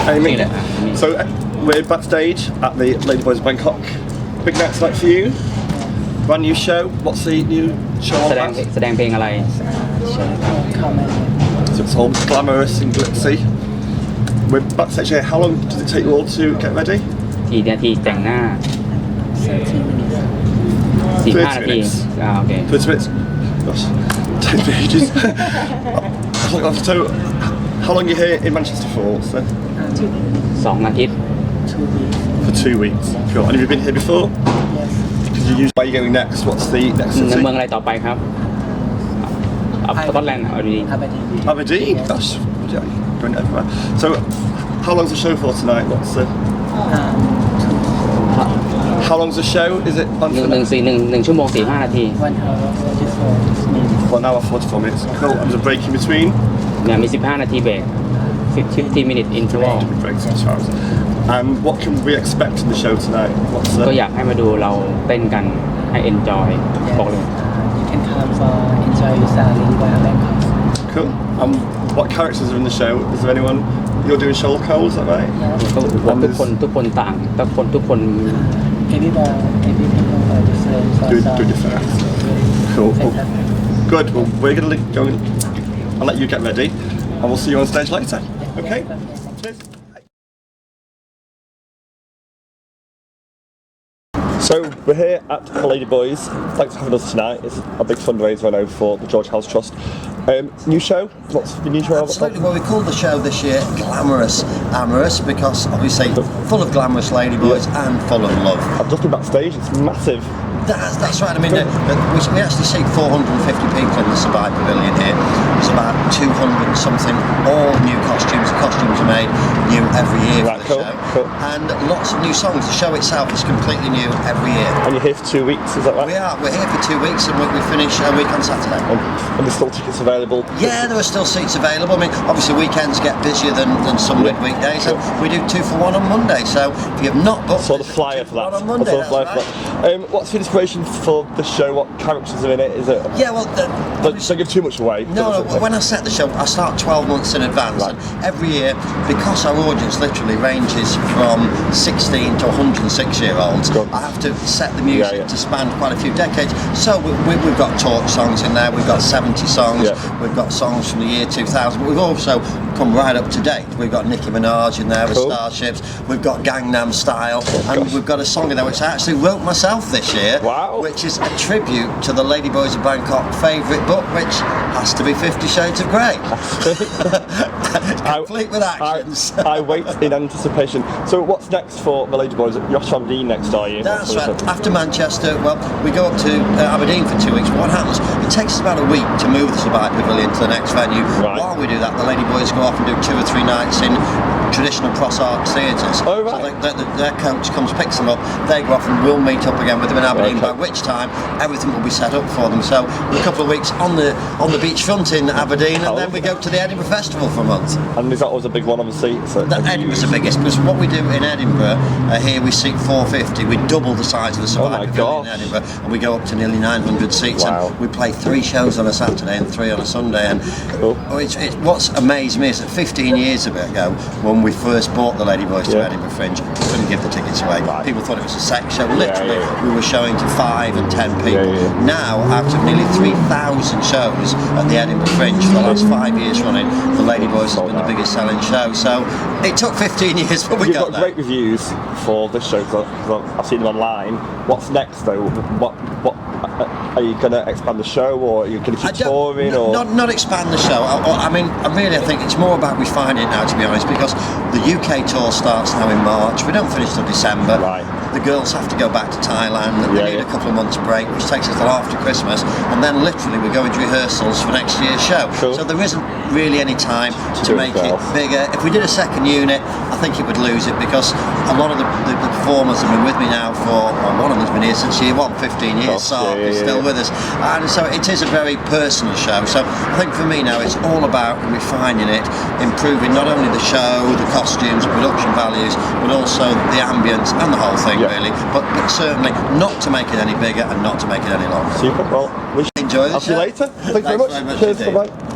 Amy. So we're backstage at the Ladyboys Bangkok. Big night tonight for you. Brand new show. What's the new show all about? แสดงเพลงอะไร So it's all glamorous and glitzy. We're backstage here. How long does it take you all to get ready? กี่นาทีแต่งหน้า 30 45 นาที minutes. โอเค 30 minutes. Gosh, takes me ages. So, how long are you here in Manchester for? So? 2 อาทิตย์ For 2 weeks. Cool. And have you been here before? Yes. Because you use where are you going next? What's the next city? เมืองอะไรต่อไปครับสกอตแลนด์เอาดี Aberdeen. Gosh, yeah, going everywhere. So, how long's the show for tonight? What's the? How long's the show? Is it on? 1 ชั่วโมง 45 นาที 1 hour 44 minutes. 1 hour 44 minutes. Cool. And there's a break in between. เนี่ยมี 15 นาทีเบรก 15 minute interval Breaks in 2 hours. And what can we expect in the show tonight? What's ก็ the? อยากให้มาดูเราเต้นกันให้ enjoy บอกเลย You can come for enjoy with Ladyboy Bangkok. Cool. What characters are in the show? Is there anyone? You're doing Shoal Cole, is that right? Yeah. ทุกคนต่างทุกคน Every people are different. Do different acts. Cool. Good. Well, we're going to go. I'll let you get ready, and we'll see you on stage later. Okay. Cheers. So we're here at the Ladyboys. Thanks for having us tonight. It's a big fundraiser, I know, for the George House Trust. New show. What's the new show? Absolutely. Well, we called the show this year Glamorous Amorous because obviously full of glamorous ladyboys and full of love. I've just been backstage. It's massive. That's right. I mean, we actually seat 450 people in the Survive Pavilion here. There's about 200 something, all new costumes. The costumes are made new every year for the show. Cool. And lots of new songs. The show itself is completely new every year. And you're here for 2 weeks, is that right? We are. We're here for 2 weeks and we finish a week on Saturday. And there's still tickets available? Yeah, there are still seats available. I mean, obviously weekends get busier than some midweek days, and we do 2 for 1 on Monday. So if you have not booked, I saw the flyer for that. On Monday, I saw the flyer for that. What's the inspiration for the show? What characters are in it? Is it? Yeah, well, don't give too much away. No, when I set the show, I start 12 months in advance, and every year, because our audience literally ranges from 16 to 106-year-olds, I have to set the music to span quite a few decades. So we've got talk songs in there, we've got 70 songs, we've got songs from the year 2000, but we've also come right up to date. We've got Nicki Minaj in there with Starships, we've got Gangnam Style, and we've got a song in there which I actually wrote myself this year, which is a tribute to the Ladyboys of Bangkok favourite book, which has to be 50 Shades of Grey. Complete with actions. I wait in anticipation. So what's next for the Ladyboys? You're off to Aberdeen next, are you? That's right. After Manchester, well, we go up to Aberdeen for 2 weeks. What happens? It takes us about a week to move the Survive Pavilion to the next venue. While we do that, the Ladyboys go off and do 2 or 3 nights in traditional cross arts theatres. Oh, right. So their coach comes, picks them up, they go off and we'll meet up again with them in Aberdeen, by which time everything will be set up for them. So a couple of weeks on the beachfront in Aberdeen, and then we go to the Edinburgh Festival for a month. And is that always a big one, obviously? Edinburgh's the biggest, because what we do in Edinburgh, here we seat 450, we double the size of the Survive Pavilion in Edinburgh, and we go up to nearly 900 seats, and we play 3 shows on a Saturday and 3 on a Sunday, and what's amazed me is that 15 years ago, when we first bought the Ladyboys to Edinburgh Fringe, we couldn't give the tickets away. People thought it was a sex show. Literally, we were showing to 5 and 10 people. Now, out of nearly 3,000 shows at the Edinburgh Fringe for the last 5 years running, the Ladyboys has been the biggest selling show. So it took 15 years, but we got there. You've got great reviews for this show, because I've seen them online. What's next, though? What are you going to expand the show, or are you going to keep touring? Not expand the show. I mean, I think it's more about refining it now, to be honest, because the UK tour starts now in March. We don't finish till December. The girls have to go back to Thailand. They need a couple of months break, which takes us till after Christmas, and then literally we go into rehearsals for next year's show. So there isn't really any time to make it bigger. If we did a second unit, I think it would lose it, because a lot of the performers have been with me now for, one of them's been here since year 1, 15 years, Sark is still with us, and so it is a very personal show. So I think for me now it's all about refining it, improving not only the show, the costumes, production values, but also the ambience and the whole thing really, but certainly not to make it any bigger and not to make it any longer. Super. Well, we enjoy the show. See you later. Thanks very much. Cheers. Bye-bye.